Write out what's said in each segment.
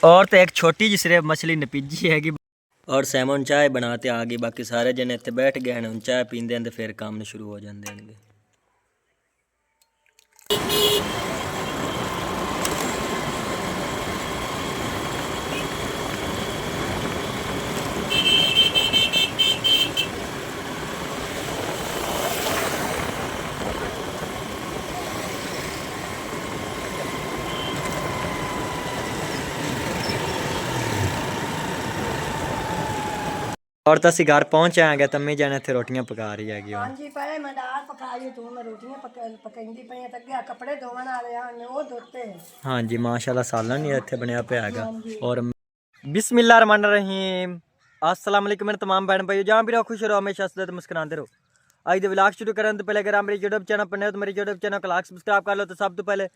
और तो एक छोटी जी सिर्फ मछली नपीजी हैगी। और सैमन चाय बनाते आ गई। बाकी सारे जने इत्थे बैठ गए हैं, चाय पींदे हैं तो फिर काम शुरू हो जाते हैं। और तो घर पहुंच आएंगे, तम्मी जाने इत्थे रोटियां पका रही हैगी। हाँ जी, पहले मैं दाल पकाई, तू मैं रोटियां पकाईंदी पई ते अगे कपड़े धोवन वाले हैं वो धोते। हाँ जी माशाल्लाह सालन ही इत्थे बनया पिया हैगा। हाँ जी। और बिस्मिल्लाह रहमान रहीम, अस्सलाम वालेकुम मेरे तमाम बहन भाइयों, जहाँ भी रहो खुश रहो, हमेशा हंसते मुस्कुराते रहो। आज दे व्लॉग शुरू करन तो पहले अगर आप मेरे यूट्यूब चैनल पर नए हो तो मेरे यूट्यूब चैनल को लाइक सब्सक्राइब कर लो। तो सब तो पहले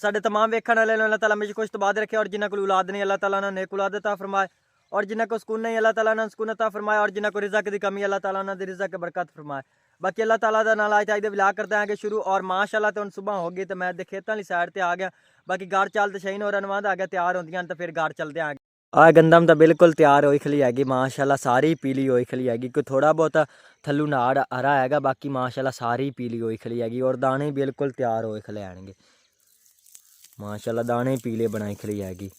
साडे तमाम वेखण वाले अल्लाह ताला हमेशा खुश तो बाद रखे, और जिन्हां को औलाद नहीं अल्लाह ताला ने नेक औलाद अता फरमाए, और जिन्हां को सुकून नहीं अल्लाह ताला ने सुकून अता फरमाए, और जिन्हां को रिज़्क़ की कमी अल्लाह ताला ने रिज़्क़ की बरकत फरमाए। बाकी अल्लाह ताला दा नाल आज दे व्लॉग करते हैं शुरू। और माशाल्लाह तो सुबह हो गई तो मैं खेतों वाली साइड ते आ गया। बाकी घर चल तो शहीन और अनवाद आ गया तैयार होंदियां तो फिर घर चलते आ आ गंदम तो बिल्कुल तैयार होई खली हैगी माशाल्लाह, सारी पीली होई खली हैगी। कोई थोड़ा बहुत थल्लू नाड़ हरा हैगा, बाकी माशाल्लाह सारी पीली होई खली हैगी। और दाने बिल्कुल तैयार होए खले आएंगे माशाल्लाह, दाने पीले बनाई खली हैगी।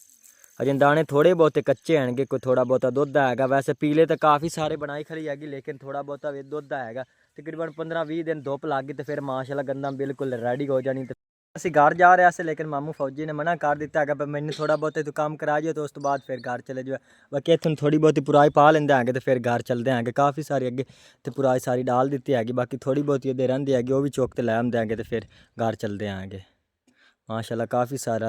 अजे दाने थोड़े बहुत कच्चे हैं, कोई थोड़ा बहुत दुध हैगा। वैसे पीले तो काफ़ी सारे बनाई खली हैगी, लेकिन थोड़ा बहुत दुध हैगा। तकरीबन 15-20 दिन धुप लग गई तो फिर माशाल्लाह गंदम बिल्कुल रेडी हो जानी। ਅਸੀਂ घर जा रहे थे, लेकिन मामू फौजी ने मना कर दिता है पर मैंने थोड़ा बहुत तू काम करा जाए तो उस तो बाद फिर घर चले जाए। बाकी इतने थोड़ी बहुत पुराई पा लेंदे हैगे तो फिर घर चलते हैं। काफ़ी सारी अगे तो पुराई सारी डाल दी हैगी, बाकी थोड़ी बहुत ये रही हैगी वो भी चौक तो लै आंदे हैगे तो फिर घर चलते हैं। माशाल्लाह काफ़ी सारा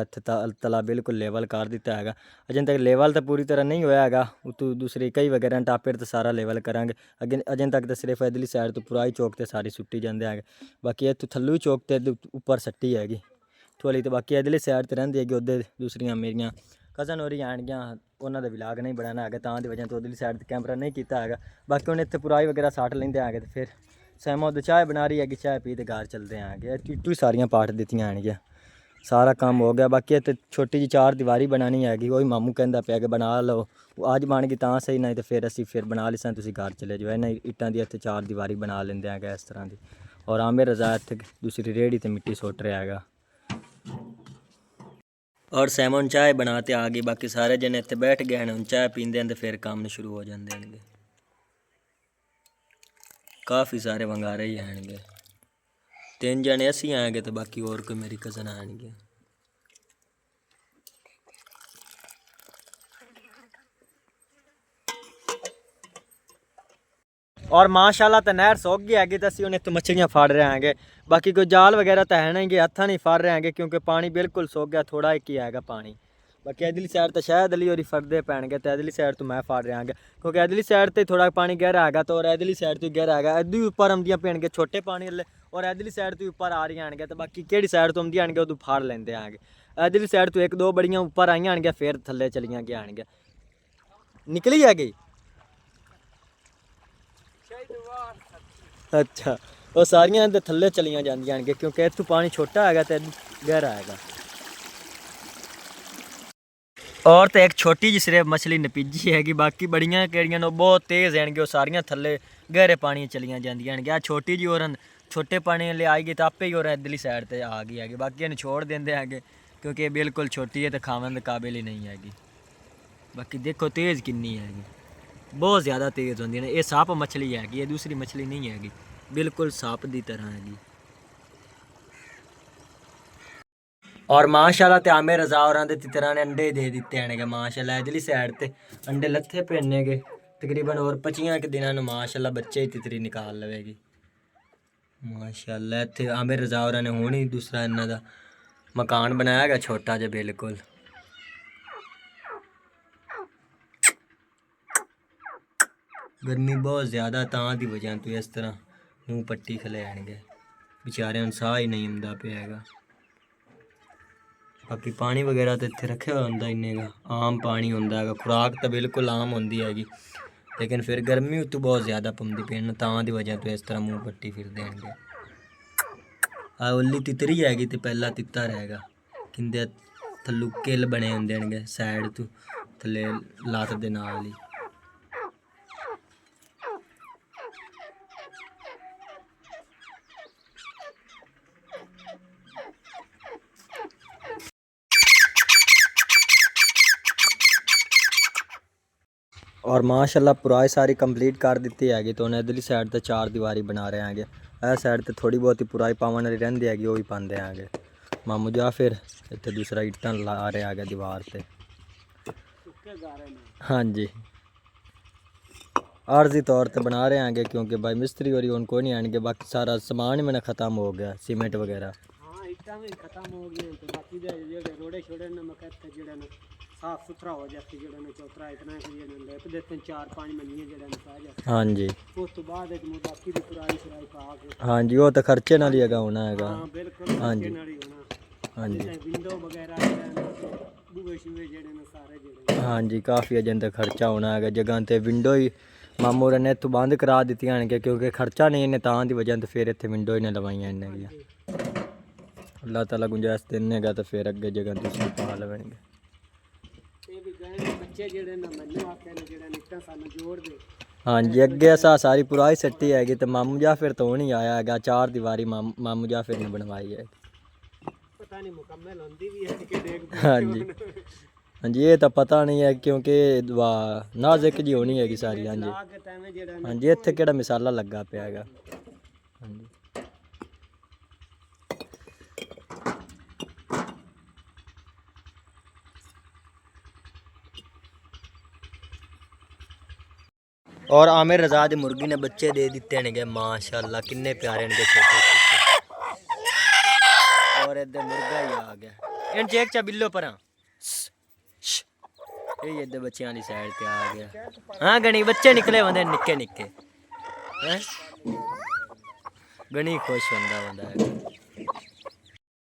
तला बिल्कुल लेवल कर दिता है। अजें तक लेवल तो पूरी तरह नहीं होया है, उतू दूसरी कई वगैरह टापे तो सारा लेवल करांगे। अगे अजें तक तो सिर्फ इधरली साइड तो पुराई चौक तो सारी सुट्टी जाते हैं। बाकी इतों थल्लू चौक तो उपर सट्टी हैगी थोड़ी, तो बाकी इधरली साइड तो रही हैगी। उधर दूसरियाँ मेरिया कज़न हो रही आनगियाँ, उन्होंने व्लॉग नहीं बनाना है तां दी वजह तो उधरली साइड कैमरा नहीं किया है। बाकी उन्हें इतने पुराई वगैरह सट लेंदे हैं तो फिर सैमा उधर चाय बना रही हैगी, चाय पी तो घर चलते हैं। टूटू सारियाँ पाट दित्तियां आनगियाँ, सारा काम हो गया। बाकी इतने छोटी जी 4 दीवारी बनानी हैगी, वही मामू कहता पिया कि बना लो। अज बन गई तो सही, नहीं तो फिर असी फिर बना ली तुम घर चले जाओ। इन्हें इट्टां की इतने 4 दीवारी बना लेंदे हैं इस तरह की। और आमिर रज़ा इतने दूसरी रेहड़ी तो मिट्टी सुट रहा है। और सैमन चाय बनाते आ गई। बाकी सारे जने इतने बैठ गए हैं, चाय पींदे हैं तो फिर काम शुरू हो जाते हैं। काफ़ी सारे वंगारे ही आएंगे, 3 जने असी आएंगे तो बाकी और कोई मेरी कज़न आएंगे। और माशाल्लाह तो नहर सोख गई हैगी तो असं इतने मछलियाँ फड़ रहे हैं। बाकी कोई जाल वगैरह तो है नहीं, हथा नहीं फड़ रहे हैं क्योंकि पानी बिल्कुल सोख गया, थोड़ा एक ही है पानी। बाकी इधरली साइड तो शायद अली और फड़ते पैणगे तो इधरली साइड तो मैं फड़ रहा है क्योंकि इधरली साइड तो थोड़ा पानी गहरा है तो, और इधरली साइड तो गहरा है। इधर उपर आमदियाँ पैणगे छोटे पानी वाले, और इधरली साइड तो उपर आ रही हैं। तो बाकी किहड़ी साइड तो आमदियाँ आएंगे उदू फड़ लेंदे हैं। इधरली साइड तो 1-2 बड़ियाँ उपर आईयां आएंगे, फिर थल्ले चलियाँ गया आएंगे, निकली है गई। अच्छा, वो सारियां इधर थल्ले चलियां जांदियां हैं क्योंकि इत्थों पानी छोटा है तो गहरा है। और तो एक छोटी जी सिर्फ मछली नपीजी हैगी, बाकी बड़ियां केड़ियां नो बहुत तेज़ हैं, वो सारियां थल्ले गहरे पानी चलियां जांदियां हैं। छोटी जी और छोटे पानी ले आई गई तो आपे ही और इधरली साइड पर आ गई है। बाकी इन्हें छोड़ देंगे हैं क्योंकि बिल्कुल छोटी है तो खावन के काबिल ही नहीं हैगी। बाकी देखो तेज़ किन्नी हैगी, बहुत ज़्यादा तेज़ होंदी है। ये सप मछली हैगी, ये दूसरी मछली नहीं हैगी, बिल्कुल सप की तरह हैगी। और माशाल्लाह ते आमिर रज़ा और तितरा ने अंडे दे दिते हैं माशाल्लाह। इधरली साइड ते अंडे लत्थे पेने के तकरीबन और 25 के दिनों माशाल्लाह बच्चे ही तितरी निकाल लवेगी माशाल्लाह। इतने आमिर रज़ा और ने हुण ही दूसरा इन्हों का मकान बनाया गया छोटा जिहा बिल्कुल। गर्मी बहुत ज़्यादा तां दी वजह तो इस तरह मुँह पट्टी खले आएंगे, बेचारे साह ही नहीं आंदा पिया हैगा। बाकी पानी वगैरह तो इतने रखे हुआ होंगे, इन्ने का आम पानी होंदा है, खुराक तो बिल्कुल आम होंदी हैगी, लेकिन फिर गर्मी उत्तों बहुत ज़्यादा पौंदी पई तां दी वजह तो इस तरह मुँह पट्टी फिरदे हैं। आ उल्ली तितरी हैगी तो पहला तिता रहेगा, कहते ਥੱਲੂ ਕਿੱਲ ਬਣੇ ਹੁੰਦੇ ਨੇਗੇ ਸਾਈਡ ਤੋਂ ਥੱਲੇ ਲੱਤ ਦੇ ਨਾਲ ਹੀ। और माशाल्लाह पुराई सारी कंप्लीट कर दी हैगी तो उन्हें इधरली साइड ते चार दीवारी बना रहे हैं। इस साइड ते थोड़ी बहुत ही पुराई पावन वाली रहिंदी हैगी, वो भी पाते हैं। मामू जा फिर इत्थे दूसरा ईटां ला रहे हैं दीवार ते। हाँ जी, आर्जी तौर पे बना रहे हैं क्योंकि भाई मिस्त्री और उनको नहीं आएंगे, बाकी सारा सामान ही मैंने ख़त्म हो गया, सीमेंट वगैरह। हाँ ईटा भी खत्म हो गई तो बाकी जेडे रोड़े छोड़े ने मैं कहते जेडे ने साफ सुथरा हो जाते जेडे ने चौतरा इतना कि जेडे ने लेप देते 4-5 महीने जेडे ने पा जाते। हाँ जी, उस तो बाद एक बाकी दी पुराई सराई पा के। हाँ जी, वो तो खर्चे नाल ही हैगा होना हैगा। हाँ बिल्कुल हाँ जी, खर्चे नाल ही होना। हाँ जी, विंडो वगैरह बूहे शूहे जेडे ने सारे जेडे। हाँ जी, काफ़ी अजन तक खर्चा होना है जगह ते। विंडो ही मामू ने इतों बंद करा दी क्योंकि खर्चा नहीं इन्हें तां दी वजह तो फिर इतने विंडो ही ने लवाइया इन्हें की। अल्लाह ताला गुंजाइश देगा तो फिर अगे जगह दूसरी पा लवेंगे। बच्चे जेडे ने मैनू आखे ने जेडे ने इतना सानू जोड़ दे। हाँ जी, अगे असा सारी पुराई सट्टी हैगी तो मामू जा फिर तो नहीं आया है। चार दीवारी मामू जा फिर ने बनवाई है। पता नहीं मुकम्मल होंदी भी है कि देख। हाँ जी, हाँ जी, ये तो पता नहीं है क्योंकि नाजुक जी होनी हैगी सारी। हाँ जी, हाँ जी, इत्थे केड़ा मिसाला लगा पिया हैगा। हाँ जी, और आमिर रजा दी मुर्गी ने बच्चे दे दिते ने माशाल्लाह, किन्ने प्यारे ने छोटे छोटे। और इधर मुर्गा ही आ गया। इन चेक चा बिल्लो पर ये इधर बच्चों वाली साइड पे आ गया। हाँ गणी बच्चे निकले होंगे निक्के निक्के, गणी खुश होंदा है।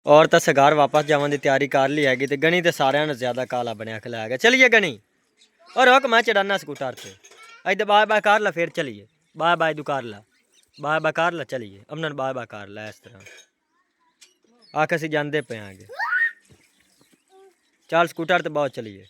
और तो सगार वापस जाने की तैयारी कर ली हैगी, गणी तो सारे ज्यादा काला बनया खिलाया गया। चलिए गणी और रोक मैं चढ़ाना स्कूटर से। इधर बाय बाय कर ला, फिर चलिए बाय बाय दू कर ला, बाय बाय कर ला। चलिए अमन बाय बाय कर ला। इस तरह आख असी जाते पे आगे। चल स्कूटर तो बहुत चलिए।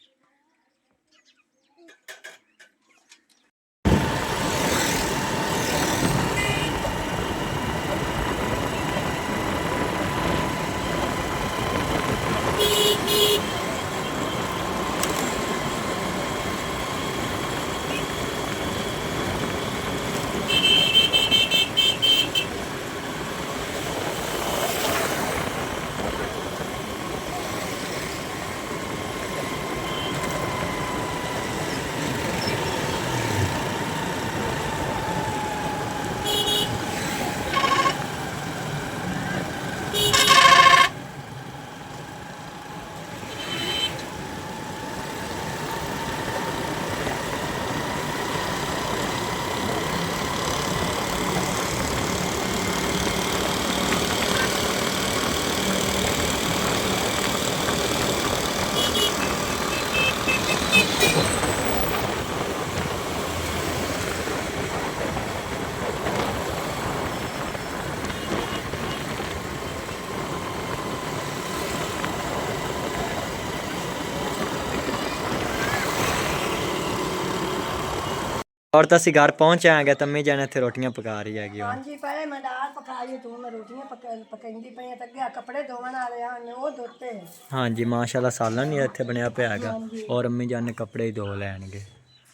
और तो असी घर पहुँच आएंगे तो अम्मी जाने इतने रोटियां पका रही हैगी। हाँ जी, पहले मैं दाल पकाई तो मैं रोटियां पकाई पे तक कपड़े धोवन वाले हैं वो धोते। हाँ जी, माशाल्लाह सालन ही इतने बनया पे हैगा। और अम्मी जान ने कपड़े ही धो लैनगे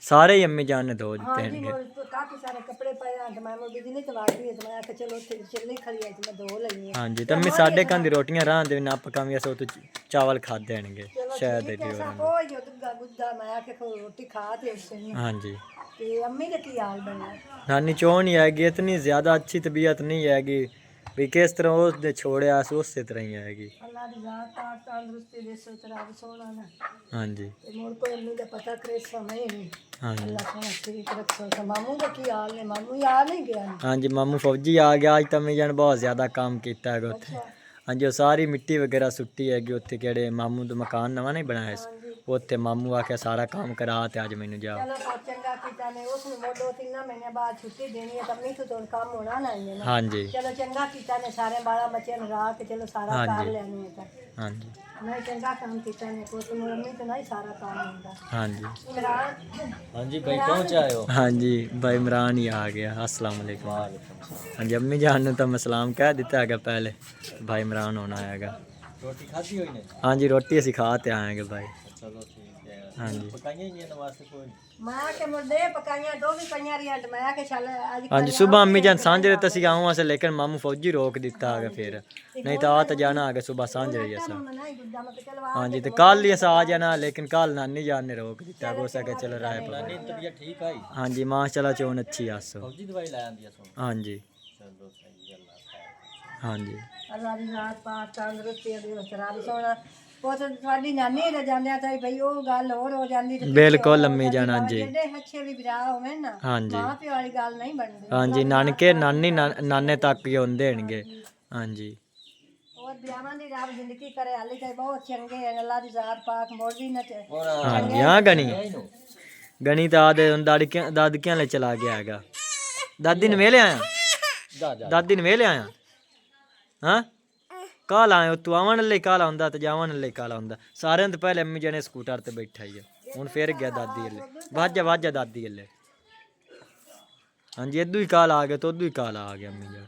सारे ही। अम्मी जान ने धो दिते हाँ जी, हैं। काफी सारे कपड़े पे हैं तो मैं बिजली तो वाग गई तो मैं आके चलो चलनी खड़ी है तो मैं धो लई। हाँ जी, तो अम्मी साढ़े घर दी रोटियां रां दे ना पकावी सो तो चावल खाते हैं शायद। गुद्दा मैं आके रोटी खा ते। हाँ जी, अम्मी का की हाल बना? नानी चो नहीं आएगी, इतनी ज़्यादा अच्छी तबीयत नहीं आएगी भी किस तरह उसने छोड़िया उस तरह ही आएगी। अल्लाह दी जात पाक तंदुरुस्ती दे सो तेरा सोना ना। हाँ जी, मोर को अम्मी का पता करे समय नहीं। हाँ जी, अल्लाह सोना ठीक रखो। मामू का की हाल है? मामू यार नहीं गया? हाँ जी, मामू फौजी आ गया। आज तो अम्मी जान बहुत ज़्यादा काम किया है उत्थे। हाँ जी, वो सारी मिट्टी वगैरह सुट्टी हैगी उत्थे केड़े मामू तो मकान नवा नहीं बनाया उत्थे। मामू आके सारा काम करा ते अज मैनू जाओ। चलो चंगा ਕੀਤਾ ਨੇ ਉਸ ਨੂੰ 2-3 ਮਹੀਨੇ ਬਾਅਦ ਛੁੱਟੀ ਦੇਣੀ ਹੈ ਤਾਂ ਮੈਨੂੰ ਤੋਂ ਕੰਮ ਹੋਣਾ ਨਹੀਂ ਹੈ ਹਾਂਜੀ ਚਲੋ ਚੰਗਾ ਕੀਤਾ ਨੇ ਸਾਰੇ ਬਾਲਾ ਬੱਚਿਆਂ ਨੂੰ ਰਾਹ ਕੇ ਚਲੋ ਸਾਰਾ ਕਰ ਲੈਣੇ ਹੈ ਤਾਂ ਹਾਂਜੀ ਮੈਂ ਚੰਗਾ ਕੰਮ ਕੀਤਾ ਨੇ ਕੋਈ ਮੰਮੀ ਤੋਂ ਨਹੀਂ ਸਾਰਾ ਕੰਮ ਹੁੰਦਾ ਹਾਂਜੀ ਇਮਰਾਨ ਹਾਂਜੀ भाई पहुंच आए हो हाँ जी भाई इमरान ही आ गया अस्सलाम वालेकुम हाँ जी अम्मी जान ने तो मैं सलाम कह दिता है पहले भाई इमरान होना आएगा रोटी खाती हुई ने हाँ जी रोटी असी खा ते आएंगे भाई चलो ठीक है हाँ जी पकाइयां ही नहीं वास्ते कोई मैं के मुर्दे पकाइयां दो भी पईयां रियां मैं के चल आज हाँ जी सुबह अम्मी जान सांझे तसी आऊँ अस लेकिन मामू फौजी रोक दिता है फिर नहीं तो आ तो जाना आगे सुबह सांझ रही असा नहीं गुड्डा मैं चलवा हाँ जी तो कल ही अस आ जाना लेकिन कल नानी जान ने रोक दिता है उस आगे चलो राय पर तबीयत ठीक आई हाँ जी माशाल्लाह चोन अच्छी आस फौजी दवाई ला आंदी हाँ जी चलो सही अल्लाह हाँ जी अल्लाह दी रात पाक तंदुरुस्ती दे शराब सोना ਉਹ ਤੁਹਾਡੀ ਨਾਨੀ ਦੇ ਜਾਂਦਿਆਂ ਤਾਂ ਭਈ ਉਹ ਗੱਲ ਹੋਰ ਹੋ ਜਾਂਦੀ ਤੇ ਬਿਲਕੁਲ ਲੰਮੀ ਜਾਣਾ ਜੀ ਜਿਹੜੇ ਅੱਛੇ ਵੀ ਵਿਆਹ ਹੋਵੇ ਨਾ ਹਾਂਜੀ ਮਾਂ ਪਿਓ ਵਾਲੀ ਗੱਲ ਨਹੀਂ ਬਣਦੀ ਹਾਂਜੀ ਨਾਨਕੇ ਨਾਨੀ ਨਾਨੇ ਤੱਕ ਹੀ ਹੁੰਦੇ ਹੋਣਗੇ ਹਾਂਜੀ ਹੋਰ ਵਿਆਹਾਂ ਦੀ ਰੱਬ ਜ਼ਿੰਦਗੀ ਕਰੇ ਹਾਲੇ ਤਾਂ ਬਹੁਤ ਚੰਗੇ ਹਨ ਅੱਲਾਹ ਦੀ ਜ਼ਾਤ ਪਾਕ ਮੋੜਦੀ ਨਾ ਤੇ ਹਾਂਜੀ ਹਾਂ ਗਣੀ ਤਾਂ ਆਦੇ ਦਾਦਕਿਆਂ ਲੈ ਚਲਾ ਗਿਆ ਹੈਗਾ ਦਾਦੀ ਨੇ ਵੇਲੇ ਆਇਆ ਦਾਦੀ ਨੇ ਵੇਲੇ ਆਇਆ ਹਾਂ ਕਾਲ ਆਇਆ ਤੂੰ ਆਵਣ ਲਈ ਕਾਲ ਆਉਂਦਾ ਤੇ ਜਾਵਣ ਲਈ ਕਾਲ ਆਉਂਦਾ ਸਾਰਿਆਂ ਤੋਂ ਪਹਿਲੇ ਅੰਮੀ ਜਣੇ ਸਕੂਟਰ ਤੇ ਬੈਠਾ ਹੀ ਆ ਹੁਣ ਫੇਰ ਗਿਆ ਦਾਦੀ ਅੱਲੇ ਵਾਜਾ ਦਾਦੀ ਅੱਲੇ ਹਾਂਜੀ ਇਦੋਂ ਹੀ ਕਾਲ ਆ ਗਿਆ ਤੇ ਉਦੋਂ ਹੀ ਕਾਲ ਆ ਗਿਆ ਅੰਮੀ ਜਣ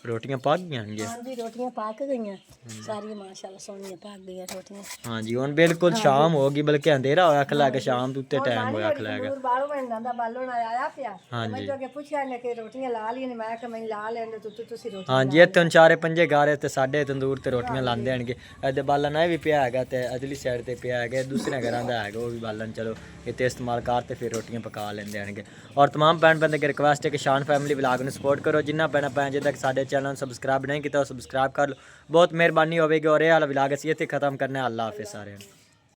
ਰੋਟੀਆਂ ਪੱਕ ਗਈਆਂ ਹਨ ਹਾਂਜੀ ਰੋਟੀਆਂ ਪੱਕ ਗਈਆਂ ਸਾਰੀਆਂ ਮਾਸ਼ਾਅੱਲਾ ਸੋਹਣੀਆਂ ਪੱਕ ਗਈਆਂ ਰੋਟੀਆਂ ਹਾਂਜੀ ਹੁਣ ਬਿਲਕੁਲ ਸ਼ਾਮ ਹੋ ਗਈ ਬਲਕਿ ਅੰਧੇਰਾ ਹੋਇਆ ਖਲਾ ਕੇ ਸ਼ਾਮ ਦੇ ਉੱਤੇ ਟਾਈਮ ਹੋਇਆ ਖਲਾ ਗਿਆ ਬਾਹਰੋਂ ਬਣਦਾ ਬਾਲੋਂ ਨਾ ਆਇਆ ਪਿਆ ਹਾਂਜੀ ਮੈਂ ਜੋ ਪੁੱਛਿਆ ਨੇ ਕਿ ਰੋਟੀਆਂ ਲਾ ਲਈਆਂ ਨੇ ਮੈਂ ਕਿ ਮੈਂ ਲਾ ਲੈਂਦੇ ਤੁਸੀਂ ਰੋਟੀ ਹਾਂਜੀ ਇੱਥੇ ਹੁਣ ਚਾਰੇ ਪੰਜੇ ਗਾਰੇ ਤੇ ਸਾਡੇ ਤੰਦੂਰ ਤੇ ਰੋਟੀਆਂ ਲਾਉਂਦੇ ਆਣਗੇ ਇਹਦੇ ਬਾਲਣ ਇਹ ਵੀ ਪਿਆ ਹੈਗਾ ਤੇ ਅਗਲੀ ਸਾਈਡ ਤੇ ਪਿਆ ਹੈਗਾ ਦੂਸਰੇ ਘਰਾਂ ਦਾ ਹੈਗਾ ਉਹ ਵੀ ਬਾਲਣ ਚਲੋ ਇੱਥੇ ਇਸਤੇਮਾਲ ਕਰ ਤੇ ਫਿਰ ਰੋਟੀਆਂ ਪਕਾ ਲੈਂਦੇ ਆਣਗੇ ਔਰ तमाम ਭੈਣ ਬੰਦੇ ਦੀ ਰਿਕਵੈਸਟ ਹੈ ਕਿ ਸ਼ਾਨ ਫੈਮਿਲੀ ਵਲੌਗ ਨੂੰ ਸਪੋਰਟ ਕਰੋ ਜਿੰਨਾ ਭੈਣ ਜੇ ਤੱਕ ਸਾਡੇ ਚੈਨਲ ਨੂੰ ਸਬਸਕ੍ਰਾਈਬ नहीं किया सब्सक्राइब कर लो बहुत मेहरबानी होगी और ये वाला व्लॉग इसी खत्म करना है अल्लाह हाफिज़ सारे।